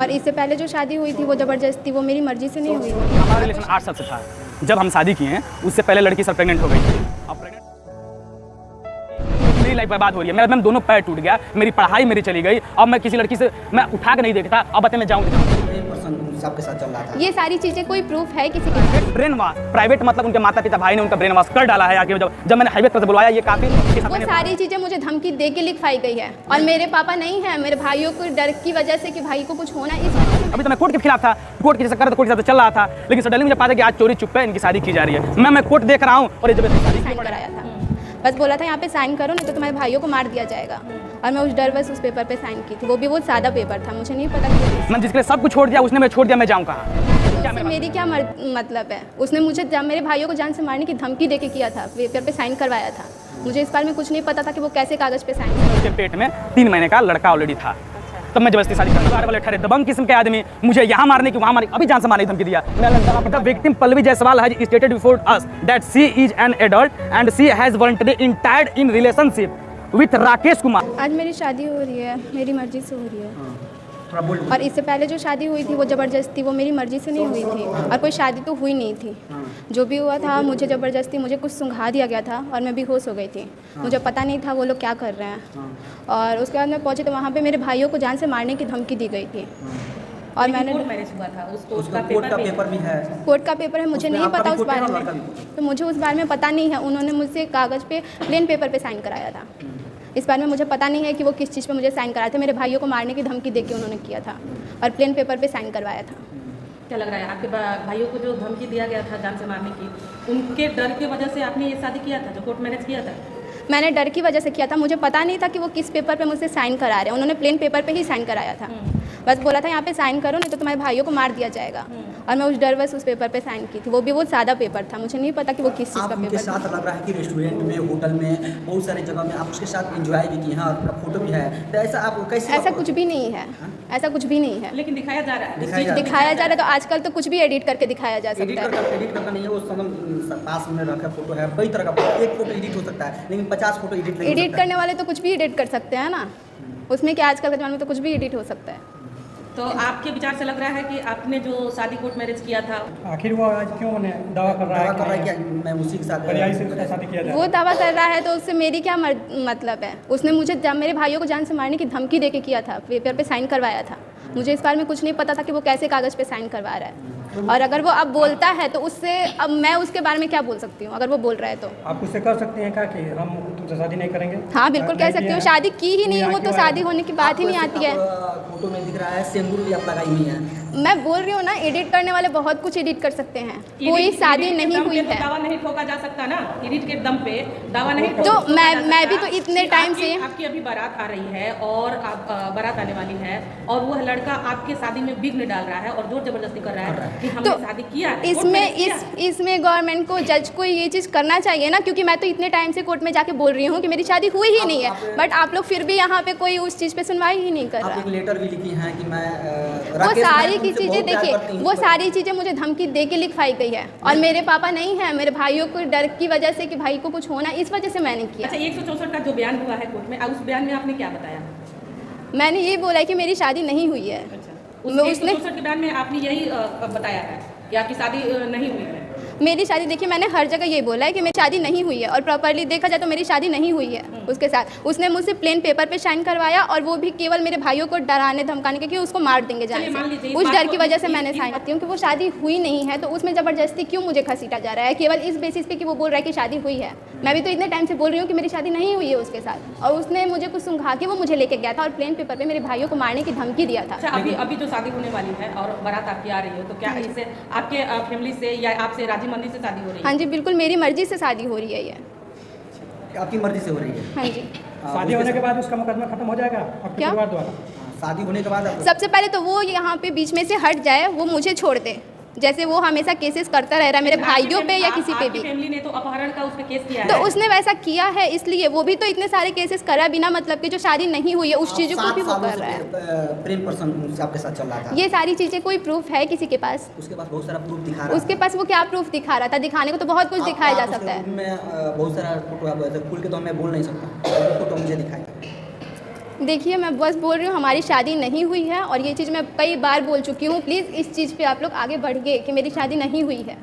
और इससे पहले जो शादी हुई थी वो ज़बरदस्ती, वो मेरी मर्जी से नहीं हुई थी। हमारा रिलेशन 8 साल से था। जब हम शादी किए हैं उससे पहले लड़की सब प्रेग्नेंट हो गई थी। अब प्रेग्नेंट मेरी लाइफ बर्बाद हो रही है। मेरा एकदम दोनों पैर टूट गया, मेरी पढ़ाई मेरी चली गई। अब मैं किसी लड़की से मैं उठा के नहीं देखता। अब बताए मैं जाऊँ आपके साथ चल रहा था। ये सारी चीज़ें कोई प्रूफ है किसी के पास? ब्रेन वॉश प्राइवेट मतलब उनके माता पिता भाई ने उनका ब्रेन वॉश कर डाला है आके। जब मैंने हाईवे पर बुलवाया ये काफ़ी वो सारी चीज़ें मुझे धमकी दे के लिखवाई गई है। और मेरे पापा नहीं है, मेरे भाइयों को डर की वजह से कि भाई को कुछ होना, इस वजह से। अभी तो मैं कोर्ट के खिलाफ था, कोर्ट के चक्कर कोर्ट के साथ चल रहा था, लेकिन सडनली मुझे पता है कि आज चोरी चुप पे इनकी शादी की जा रही है। मैं कोर्ट देख रहा हूँ और ये जब साइन कराया था, बस बोला था यहाँ पे साइन करो नहीं तो तुम्हारे भाइयों को मार दिया जाएगा। और मैं उस डर बस उस पेपर पे साइन की थी, वो भी बहुत सादा पेपर था, मुझे नहीं पता कि मैं जिसके लिए सब कुछ छोड़ दिया उसने मैं छोड़ दिया, मैं जाऊँ कहाँ? मेरी क्या मतलब है? उसने मुझे मेरे भाइयों को जान से मारने की धमकी देके किया था, पेपर पे साइन करवाया था। मुझे इस बारे में कुछ नहीं पता था कि वो कैसे कागज़ पे साइन किया। उसके पेट में 3 महीने का लड़का ऑलरेडी था। तब मैं जबरदस्ती शादी करने वाले ठहरे दबंग किस्म के आदमी मुझे यहाँ मारने की वहाँ मारने, अभी जान से मारने की धमकी दिया। The victim Pallavi Jaiswal has stated before us that she is an adult and she has voluntarily entered in relationship with Rakesh Kumar. आज मेरी शादी हो रही है, मेरी मर्जी से हो रही है। और इससे पहले जो शादी हुई थी वो ज़बरदस्ती, वो मेरी मर्जी से नहीं हुई थी। और कोई शादी तो हुई नहीं थी। जो भी हुआ था मुझे ज़बरदस्ती, मुझे कुछ सुंघा दिया गया था और मैं बेहोश हो गई थी। मुझे पता नहीं था वो लोग क्या कर रहे हैं। और उसके बाद मैं पहुंची तो वहाँ पे मेरे भाइयों को जान से मारने की धमकी दी गई थी। और मैंने कोर्ट मैरिज हुआ था, उसका कोर्ट का पेपर भी है। कोर्ट का पेपर है, मुझे नहीं पता उस बारे में। तो मुझे उस बारे में पता नहीं है। उन्होंने मुझसे कागज़ पे प्लेन पेपर पे साइन कराया था। इस बारे में मुझे पता नहीं है कि वो किस चीज़ पे मुझे साइन कराया था। मेरे भाइयों को मारने की धमकी दे के उन्होंने किया था और प्लेन पेपर पे साइन करवाया था। क्या लग रहा है आपके भाइयों को जो धमकी दिया गया था जान से मारने की, उनके डर की वजह से आपने ये शादी किया था, जो कोर्ट मैरिज किया था? मैंने डर की वजह से किया था। मुझे पता नहीं था कि वो किस पेपर पे मुझसे साइन करा रहे हैं। उन्होंने प्लेन पेपर पे ही साइन कराया था। बस बोला था यहाँ पे साइन करो नहीं तो तुम्हारे भाइयों को मार दिया जाएगा। और मैं उस डर बस उस पेपर पे साइन की थी, वो भी बहुत सादा पेपर था। मुझे नहीं पता कि वो किस चीज़ का पेपर था। साथ लग रहा है कि रेस्टोरेंट में, होटल में, बहुत सारी जगह में आप उसके साथ एंजॉय भी की हैं, आपका फोटो भी है, तो ऐसा आप कैसे? ऐसा कुछ भी नहीं है, ऐसा कुछ भी नहीं है। लेकिन दिखाया जा रहा है, दिखाया जा रहा है। तो आजकल तो कुछ भी एडिट करके दिखाया जा सकता है। एडिट करना नहीं है, वो सनम पास में रखा फोटो है, कई तरह का एक फोटो एडिट हो सकता है, लेकिन 50 फोटो एडिट करने वाले तो कुछ भी एडिट कर सकते हैं ना। उसमें क्या आजकल के ज़माने में तो कुछ भी एडिट हो सकता है। तो आपके विचार से लग रहा है कि आपने जो शादी कोर्ट मैरिज किया था, आखिर वो आज क्यों दावा कर रहा है कि मैं उसी के साथ शादी किया जाए? वो दावा कर रहा है तो उससे मेरी क्या मतलब है? उसने मुझे मेरे भाइयों को जान से मारने की धमकी देके किया था, पेपर पे साइन करवाया था। मुझे इस बारे में कुछ नहीं पता था कि वो कैसे कागज़ पे साइन करवा रहा है। और अगर वो अब बोलता है तो उससे अब मैं उसके बारे में क्या बोल सकती हूँ? अगर वो बोल रहा है तो आप उससे कर सकते हैं क्या कि हम तुमसे शादी नहीं करेंगे? हाँ बिल्कुल कह सकती हूँ। शादी की ही नहीं हो तो शादी होने की बात ही नहीं आती है। फोटो में दिख रहा है सिंदूर भी आप लगाई हुई है। मैं बोल रही हूँ ना, एडिट करने वाले बहुत कुछ एडिट कर सकते हैं। कोई शादी नहीं हुई है। दावा नहीं ठोका जा सकता ना, एडिट के दम पे दावा नहीं। तो मैं भी तो इतने टाइम से, आपकी अभी बारात आ रही है और आप बारात आने वाली है और वह लड़का आपके शादी में विघ्न डाल रहा है और जोर जबरदस्ती कर रहा है कि हमने शादी किया। इसमें गवर्नमेंट को, जज को ये चीज़ करना चाहिए ना, क्योंकि मैं तो इतने टाइम से कोर्ट में जाके बोल रही हूँ कि मेरी शादी हुई ही नहीं है। बट आप लोग फिर भी यहाँ पे कोई उस चीज़ पे सुनवाई ही नहीं कर रहा। एक लेटर भी लिखी है कि मैं वो सारी की चीज़ें देखिए, वो सारी चीज़ें मुझे धमकी दे के लिखवाई गई है। और मेरे पापा नहीं है, मेरे भाइयों को डर की वजह से कि भाई को कुछ होना, इस वजह से मैंने किया। अच्छा, 164 का जो बयान हुआ है कोर्ट में, उस बयान में आपने क्या बताया? मैंने ये बोला है कि मेरी शादी नहीं हुई है। उस 164 के बयान में आपने यही बताया है कि आपकी शादी नहीं हुई है? मेरी शादी, देखिए मैंने हर जगह ये बोला है कि मेरी शादी नहीं हुई है। और प्रॉपर्ली देखा जाए तो मेरी शादी नहीं हुई है उसके साथ। उसने मुझसे प्लेन पेपर पे साइन करवाया और वो भी केवल मेरे भाइयों को डराने धमकाने के कि उसको मार देंगे जाने से। उस डर की वजह से मैंने साइन करती हूँ कि वो शादी हुई नहीं है, तो उसमें ज़बरदस्ती क्यों मुझे घसीटा जा रहा है केवल इस बेसिस पे कि वो बोल रहा है कि शादी हुई है। मैं भी तो इतने टाइम से बोल रही हूँ कि मेरी शादी नहीं हुई है उसके साथ। और उसने मुझे कुछ सुंघा के वो मुझे लेके गया था और प्लेन पेपर पे मेरे भाइयों को मारने की धमकी दिया था। अच्छा, अभी जो शादी होने वाली है और बारात आपकी आ रही हो, तो क्या इससे आपके फैमिली से या आपसे राजी मंदी से शादी हो रही है? हाँ जी बिल्कुल, मेरी मर्जी से शादी हो रही है। ये आपकी मर्जी से हो रही है? हाँ जी। शादी होने के बाद उसका मुकदमा खत्म हो जाएगा आपके परिवार द्वारा? शादी होने के बाद सबसे पहले तो वो यहाँ पे बीच में से हट जाए, वो मुझे छोड़ दे। जैसे वो हमेशा केसेस करता रह रहा है मेरे भाइयों पे या किसी पे भी। फैमिली ने तो अपहरण का उस पे केस किया है। तो उसने वैसा किया है, इसलिए वो भी तो इतने सारे केसेस करा बिना मतलब कि जो शादी नहीं हुई है उस चीज़ों को भी वो कर रहा है। प्रेम पर्सन आपके साथ चल रहा था। ये सारी चीज़ें कोई प्रूफ है किसी के पास? उसके पास बहुत सारा प्रूफ दिखा रहा है। उसके पास वो क्या प्रूफ दिखा रहा था? दिखाने को तो बहुत कुछ दिखाया जा सकता है। मैं बहुत सारा फोटो खुल के तो मैं बोल नहीं सकता, फोटो मुझे दिखाएगा। देखिए मैं बस बोल रही हूँ हमारी शादी नहीं हुई है और ये चीज़ मैं कई बार बोल चुकी हूँ। प्लीज़ इस चीज़ पे आप लोग आगे बढ़िए कि मेरी शादी नहीं हुई है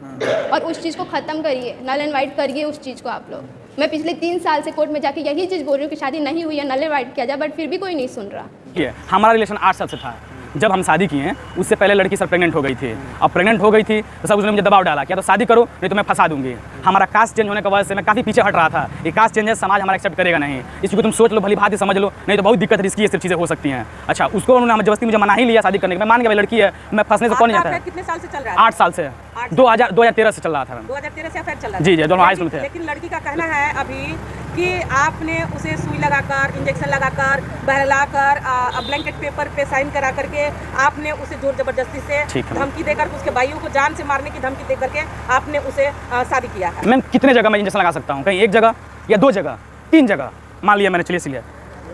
और उस चीज़ को ख़त्म करिए, नल एंड वाइट करिए उस चीज़ को आप लोग। मैं पिछले 3 साल से कोर्ट में जाके यही चीज़ बोल रही हूँ कि शादी नहीं हुई है, नल एंड वाइट किया जाए, बट फिर भी कोई नहीं सुन रहा। ये हमारा रिलेशन 8 साल से था। जब हम शादी किए उससे पहले लड़की सर प्रेग्नेंट हो गई थी। अब प्रेग्नेंट हो गई थी तो सब उसने मुझे दबाव डाला कि तो शादी करो नहीं तो मैं फंसा दूंगी। हमारा कास्ट चेंज होने की वजह से मैं काफ़ी पीछे हट रहा था। ये कास्ट चेंज है, समाज हमारा एक्सेप्ट करेगा नहीं, इसको तुम सोच लो, भली भांति समझ लो, नहीं तो बहुत दिक्कत रिस्की ये सब चीज़ें हो सकती हैं। अच्छा, उसको उन्होंने जबरदस्ती मुझे मना ही लिया शादी करने के। मैं मान गया लड़की है, मैं फंसने से कौन नहीं जाता है। कितने साल से चल रहा है? 8 साल से 2013 से चल रहा था। 2013 से अफेयर चल रहा है? जी जी, दोनों हाई स्कूल थे। लेकिन लड़की का कहना है अभी कि आपने उसे सुई लगाकर, इंजेक्शन लगाकर, बहलाकर, ब्लैंकेट पेपर पे साइन करा करके आपने उसे जोर जबरदस्ती से धमकी देकर, उसके भाइयों को जान से मारने की धमकी देकर के आपने उसे शादी किया है। मैम कितने जगह मैं इंजेक्शन लगा सकता हूँ? कहीं 1 जगह या 2 जगह, 3 जगह मान लिया मैंने।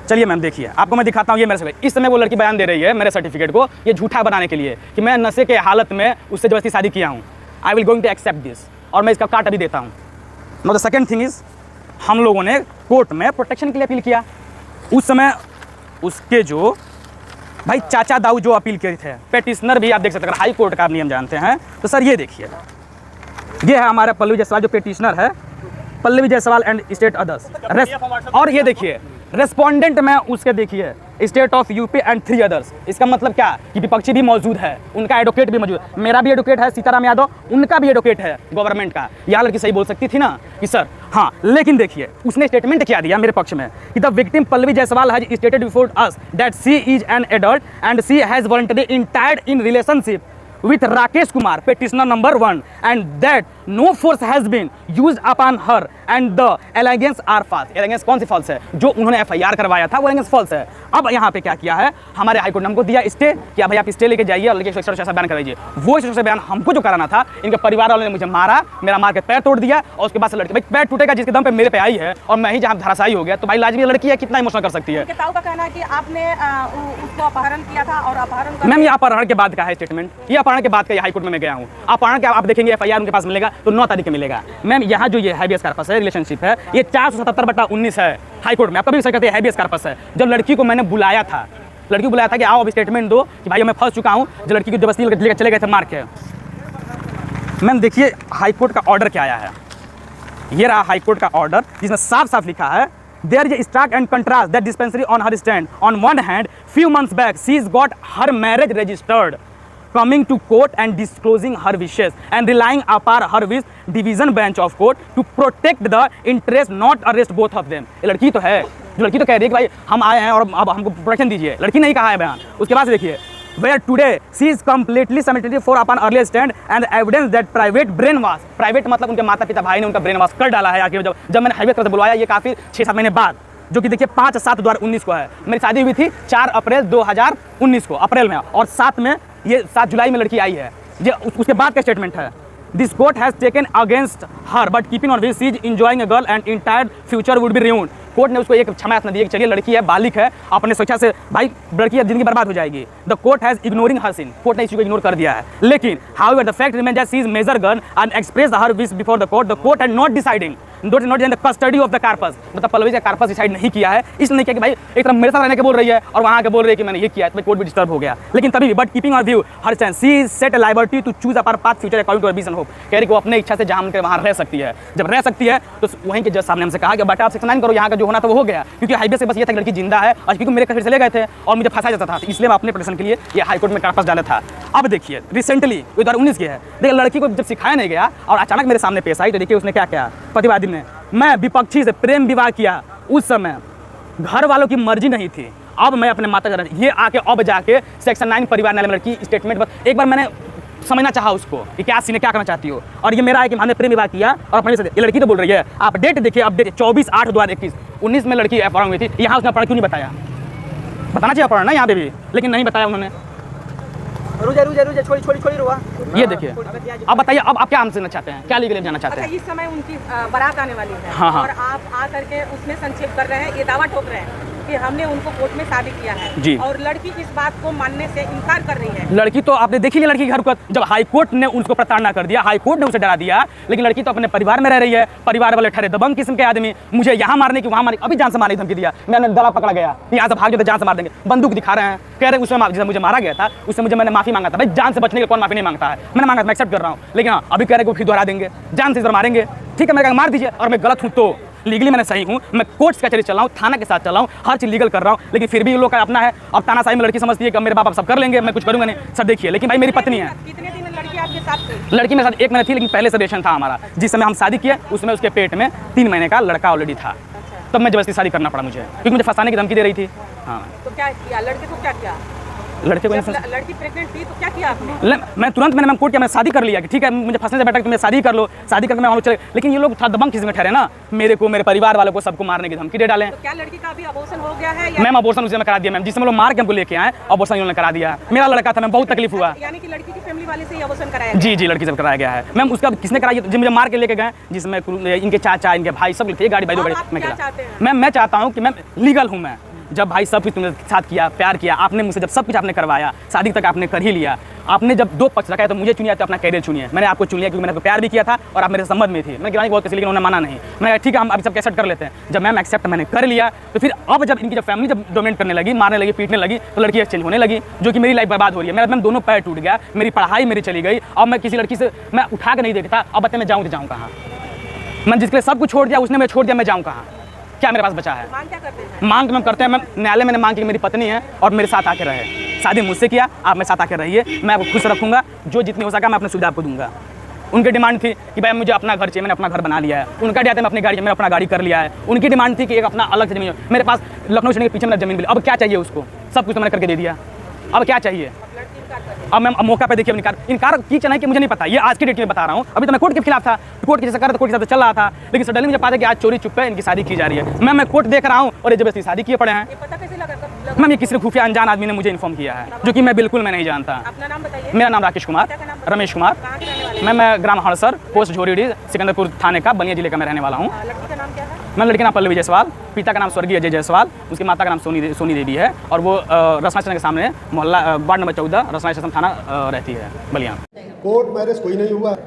चलिए मैम देखिए, आपको मैं दिखाता हूँ। ये मेरे से इस समय वो लड़की बयान दे रही है मेरे सर्टिफिकेट को ये झूठा बनाने के लिए कि मैं नशे के हालत में उससे जबरदस्ती शादी किया हूँ। I will going to accept this, और मैं इसका काट अभी देता हूँ। No the second thing is, हम लोगों ने कोर्ट में प्रोटेक्शन के लिए अपील किया। उस समय उसके जो भाई चाचा दाऊ जो अपील किए थे, पेटिशनर भी आप देख सकते हैं। अगर हाई कोर्ट का नियम जानते हैं तो सर ये देखिए, ये है हमारा पल्लवी जायसवाल जो पेटिशनर है, Pallavi Jaiswal and state others. और ये देखिए रेस्पोंडेंट में उसके देखिए state of UP and 3 others. इसका मतलब क्या कि विपक्षी भी मौजूद है, उनका एडवोकेट भी मौजूद है। मेरा भी एडवोकेट है सीताराम यादव, उनका भी एडवोकेट है गवर्नमेंट का। यहाँ लड़की सही बोल सकती थी ना कि सर हाँ, लेकिन देखिए उसने स्टेटमेंट क्या दिया मेरे पक्ष में कि the victim Pallavi Jaiswal has stated before us that she is an adult and she has voluntary entered in relationship with Rakesh Kumar, petitioner number 1, and that no force has been used upon her and the allegations are false। Allegations कौन सी false है? जो उन्होंने FIR करवाया था वो elegance false है। अब यहाँ पे क्या किया है, हमारे हाईकोर्ट ने हमको दिया स्टे कि भाई आप स्टे लेके जाइए और लेके ऐसा बयान करवाइए। वो ऐसा बयान हमको जो कराना था, इनके परिवार वालों ने मुझे मारा, मेरा मार के पैर तोड़ दिया और उसके बाद से लड़की, भाई पैर टूटेगा जिसके दम पे मेरे पे आई है और मैं ही जहाँ धराशायी हो गया, तो भाई लाजमी लड़की है, कितना इमोशनल कर सकती है। ताऊ का कहना है कि आपने उसको अपहरण किया था और अपहरण मैम ये अपहरण के बाद का है स्टेटमेंट, ये अपहरण के बाद का हाईकोर्ट में मैं गया हूँ। अपहरण के आप देखेंगे FIR उनके पास मिलेगा तो 9 तारीख को मिलेगा। मैम यहाँ जो ये हैबियस कॉर्पस है, रिलेशनशिप है, ये 477/19 है हाईकोर्ट में। आप कभी भी कहते हैं हैबियस कॉर्पस है। जब लड़की को मैंने बुलाया था, लड़की को बुलाया था कि आओ अब स्टेटमेंट दो कि भाई मैं फंस चुका हूँ, जो लड़की को जबरदस्ती लेकर चले गए थे मार के। मैम देखिए हाईकोर्ट का ऑर्डर क्या आया है, ये रहा हाईकोर्ट का ऑर्डर जिसमें साफ साफ लिखा है there is a stark and contrast that dispensary on her stand. On one hand, few months back, she's got her marriage registered, coming to court and disclosing her wishes and relying upon her wish division bench of court to protect the interest, not arrest both of them। ये लड़की तो है, जो लड़की तो कह रही है कि भाई हम आए हैं और अब हमको प्रोटेक्शन दीजिए। लड़की नहीं कहा है बयान। उसके बाद देखिए where today she is completely cemented for upon earlier stand and evidence that private brainwash, private मतलब उनके माता पिता भाई ने उनका ब्रेन वॉश कर डाला है। आखिर जब मैंने हाईवे से बुलवाया, ये काफ़ी 6-7 महीने बाद, जो कि देखिए 5/7/2019 को है। मेरी शादी हुई थी 4 अप्रैल 2019 को, अप्रैल में, और 7 में ये 7 जुलाई में लड़की आई है। ये उसके बाद का स्टेटमेंट है। This court has taken against her but keeping on which she is enjoying a girl and entire future would be ruined। Court ने उसको एक क्षमा न दी कि चलिए लड़की है, बालिक है, अपने स्वेच्छा से भाई लड़की है, जिंदगी बर्बाद हो जाएगी। The court has ignoring her sin, court ने इस चीज को इग्नोर कर दिया है। लेकिन however the fact remains that she is major girl and express her wish before the court had not deciding not in the custody of the corpus. मतलब पल्लवी का कार्पस डिसाइड नहीं किया है, इसलिए किया कि भाई एक तरफ मेरे साथ रहने के बोल रही है और वहाँ के बोल रही है कि मैंने ये किया है, तो कोर्ट भी डिस्टर्ब हो गया। लेकिन तभी भी but keeping our view her chance she is set liberty to choose upper path future according to vision hope. कह रही कि वो अपने इच्छा से जहाँ उनके वहाँ रह सकती है। जब रह सकती है तो वहीं के जज सामने हमसे कहा कि बेटा आप सेक्शन 9 करो, यहाँ का जो होना था वो हो गया, क्योंकि हाईवे से बस ये था कि लड़की जिंदा है और क्योंकि मेरे घर चले गए थे और मुझे फंसा जाता था, इसलिए मैं अपने प्रोटेक्शन के लिए ये हाईकोर्ट में कार्पस डाला था। अब देखिए रिसेंटली 2019 की है, देखिए लड़की को जब सिखाया नहीं गया और अचानक मेरे सामने पेश आई, तो देखिए उसने क्या किया, प्रतिवादी ने, मैं विपक्षी से प्रेम विवाह किया, उस समय घर वालों की मर्जी नहीं थी, अब मैं अपने माता पिता, ये आके अब जाके सेक्शन 9 परिवार न्यायालय में लड़की स्टेटमेंट पर एक बार मैंने समझना चाहा उसको कि क्या सीने क्या करना चाहती हो, और ये मेरा है कि हमने प्रेम विवाह किया और अपने से ये लड़की तो बोल रही है। आप डेट देखिए, अपडेट 24/8/2021, 19 में लड़की अपहरण हुई थी। यहाँ उसने अपहरण क्यों नहीं बताया? बताना चाहिए अपहरण ना यहाँ पे भी, लेकिन नहीं बताया उन्होंने। रुजा छोड़ी रुआ। ये देखिए, अब बताइए अब आप क्या हमसे जानना चाहते हैं, क्या लीगल जानना चाहते हैं? इस समय उनकी बारात आने वाली है हाँ। और आप आकर के उसमें संक्षेप कर रहे हैं, ये दावा ठोक रहे हैं कि हमने उनको कोर्ट में शादी किया है जी। और लड़की इस बात को मानने से इनकार कर रही है। लड़की तो आपने देखी है, लड़की के घर को जब हाई कोर्ट ने उसको प्रताड़ना कर दिया, हाई कोर्ट ने उसे डरा दिया, लेकिन लड़की तो अपने परिवार में रह रही है। परिवार वाले ठहरे दबंग किस्म के आदमी, मुझे यहाँ मारने की वहाँ मारने, अभी जान से मारने की धमकी दिया। मैंने गला पकड़ा गया, यहाँ से भाग जाते जान से मार देंगे, बंदूक दिखा रहे हैं, कह रहे उसमें जिसे मुझे मारा गया था उससे मुझे मैंने माफी मांगा था। भाई जान से बचने के लिए कौन माफी नहीं मांगता है, मैंने मांगा, मैं एक्सेप्ट कर रहा हूँ, लेकिन हाँ अभी कह रहे फिर दोहरा देंगे, जान से इधर मारेंगे। ठीक है, मैं मार दीजिए, और मैं गलत हूँ तो लीगली मैंने सही हूँ, मैं कोर्ट कचहरी चल रहा हूँ, थाना के साथ चल रहा हूँ, हर चीज लीगल कर रहा हूँ, लेकिन फिर भी ये लोग का अपना है। अब तानाशाही में लड़की समझती है कि मेरे बाप सब कर लेंगे, मैं कुछ करूँगा नहीं। सर देखिए, लेकिन भाई मेरी पत्नी है। कितने दिन लड़की आपके साथ थी? लड़की मेरे साथ 1 महीने थी, लेकिन पहले से रिलेशन था हमारा। जिस समय हम शादी किए उसमें उसके पेट में 3 महीने का लड़का ऑलरेडी था, तब मैं जबरदस्ती शादी करना पड़ा मुझे, क्योंकि मुझे फंसाने की धमकी दे रही थी। हाँ, तो क्या किया लड़के को, क्या किया? लड़के को लड़की प्रेग्नेंट थी तो क्या किया आपने? मैं तुरंत मैंने कोर्ट किया, मैं शादी कर लिया कि ठीक है मुझे फंसने से बेटर कि मैं शादी कर लो, शादी करके मैं वहाँ चले। लेकिन ये लोग था दबंग किस्म के ठहरे ना, मेरे को, मेरे परिवार वालों को, सबको मारने की धमकी दे डाले। तो क्या लड़की का अभी अबॉर्शन हो गया है? मैम अबॉर्शन उसे मैं करा दिया मैम, जिसमें लोग मार के हमको लेके आए, अबॉर्शन उन्होंने करा दिया। मेरा लड़का था, मैं बहुत तकलीफ हुआ। यानी कि लड़की की फैमिली वाले से ही अबॉर्शन कराया? जी जी, लड़की से कराया गया है मैम। उसका किसने कराया, जो मुझे मार के लेके गए, जिसमें इनके चाचा, इनके भाई सब थे, गाड़ी भाई दो गाड़ी। मैं चाहता हूँ कि मैम लीगल हूँ मैं, जब भाई सब कुछ तुमने साथ किया, प्यार किया आपने मुझसे, जब सब कुछ आपने करवाया, शादी तक आपने कर ही लिया, आपने जब 2 पक्ष रखा है तो मुझे चुनिया, तो अपना कैरियर चुनिए। मैंने आपको चुन लिया क्योंकि मैंने आपको प्यार भी किया था और आप मेरे संबंध में थे। मैंने गिराने बहुत कैसे, लेकिन उन्होंने माना नहीं। मैंने ठीक है हम अभी सब एक्सेप्ट कर लेते हैं। जब मैम एक्सेप्ट मैंने कर लिया तो फिर अब जब इनकी जब फैमिली जब डोमिनेट करने लगी, मारने लगी, पीटने लगी, तो लड़की एक्सचेंज होने लगी, जो कि मेरी लाइफ बर्बाद हो रही है। मेरा मैम दोनों पैर टूट गया, मेरी पढ़ाई मेरी चली गई। अब मैं किसी लड़की से मैं उठा के नहीं देखता, अब बताए मैं जाऊँ तो जाऊँ कहाँ? मैं जिसके लिए सब कुछ छोड़ दिया उसने मैं छोड़ दिया, मैं जाऊँ कहाँ? क्या मेरे पास बचा है? मांग क्या करते हैं? मांग तो मैम करते हैं मैम, न्यायालय मैंने मांग की मेरी पत्नी है और मेरे साथ आके रहे, शादी मुझसे किया, आप मेरे साथ आके रहिए, मैं आपको खुश रखूंगा, जो जितनी हो सका मैं अपनी सुविधा आपको दूंगा। उनकी डिमांड थी कि भाई मुझे अपना घर चाहिए, मैंने अपना घर बना लिया है। उनका क्या था, मैं अपनी गाड़ी, मैंने अपना गाड़ी कर लिया है। उनकी डिमांड थी कि एक अपना अलग से जमीन, मेरे पास लखनऊ शहर के पीछे मेरा जमीन मिली। अब क्या चाहिए उसको, सब कुछ तो मैंने करके दे दिया, अब क्या चाहिए? अब मैं मौका पे देखिए इनकार की चला है कि मुझे नहीं पता, ये आज की डेट में बता रहा हूँ। अभी तो मैं कोर्ट के खिलाफ था, कोर्ट की सरकार कोर्ट के साथ चल रहा था, लेकिन सडनली मुझे पता है कि आज चोरी चुपके इनकी शादी की जा रही है। मैं कोर्ट देख रहा हूँ और ये जबरदस्ती शादी किए पड़े हैं। ये पता कैसे लगा? मैम ये किसी खुफिया अनजान आदमी ने मुझे इन्फॉर्म किया है, जो कि मैं बिल्कुल मैं नहीं जानता। अपना नाम बताइए। मेरा नाम राकेश कुमार, रमेश कुमार। कहाँ के रहने वाले? मैं ग्राम हड़सर, पोस्ट झोरीडी, सिकंदरपुर थाने का, बलिया जिले का मैं रहने वाला हूँ। लड़की का नाम क्या है? मैं लड़की का नाम पल्लवी जायसवाल, पिता का नाम स्वर्गीय अजय जायसवाल, उसकी माता का नाम सोनी देवी है, और वो रसना स्टेशन के सामने मोहल्ला वार्ड नंबर 14 रसना स्टेशन थाना रहती है, बलिया। कोर्ट मैरिज कोई नहीं हुआ,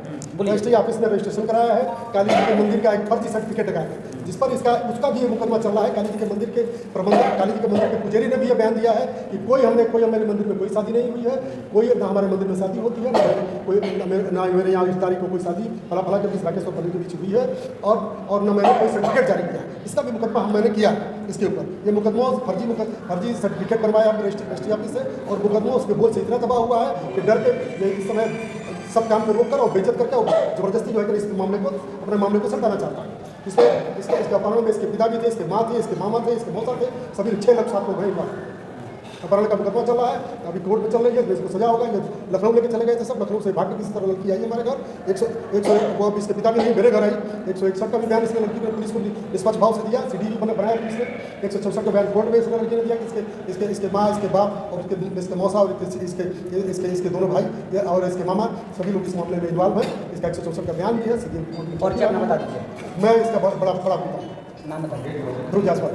रजिस्ट्री ऑफिस ने रजिस्ट्रेशन कराया है। काली जी के मंदिर का एक फर्जी सर्टिफिकेट है, जिस पर उसका भी ये मुकदमा चल रहा है। काली जी के मंदिर के प्रबंधक, काली जी के मंदिर के पुजारी ने भी ये बयान दिया है कि कोई हमारे मंदिर में कोई शादी नहीं हुई है, कोई ना हमारे मंदिर में शादी होती है, ना मेरे यहाँ इस तारीख को कोई शादी फला के बीच राकेश और पल्लवी के बीच हुई है, और न मैंने कोई सर्टिफिकेट जारी किया। इसका भी मुकदमा मैंने किया इसके ऊपर। ये मुकदमा फर्जी सर्टिफिकेट बनवाया हमने रजिस्ट्री ऑफिस से, और मुकदमा उसके बोझ से इतना दबा हुआ है कि डर के इस समय सब काम को रोक कर और बेइज्जत करके और जबरदस्ती जो है इस अपने मामले को सटाना चाहता है। इसके अपहरण में इसके पिता भी थे, इसके माँ थे, इसके मामा थे, इसके मौसा थे, सभी 6 लोग साथ लोग हैं। अपहरण का मुकदमा चल रहा है, अभी कोर्ट में चल रही है, इसको सजा होगा। ये लखनऊ लेके चले गए थे सब, लखनऊ से भाग के किसी तरह लड़की आई हमारे घर। 101 वो अब इसके पिता भी नहीं, मेरे घर आई। 161 का भी बयान इसने लड़की ने पुलिस को निष्पक्ष भाव से दिया, CD भी बनाया पुलिस ने। 164 का बयान कोर्ट में इसने लड़की ने दिया कि इसके माँ, इसके बाप और इसके मौसा और इसके दोनों भाई और इसके मामा सभी लोग इस मामले में इन्वॉल्व हैं। इसका 164 का बयान भी है। और क्या नाम बता दीजिए? मैं इसका बड़ा पिता नाम बताइए। ध्रुव जायसवाल।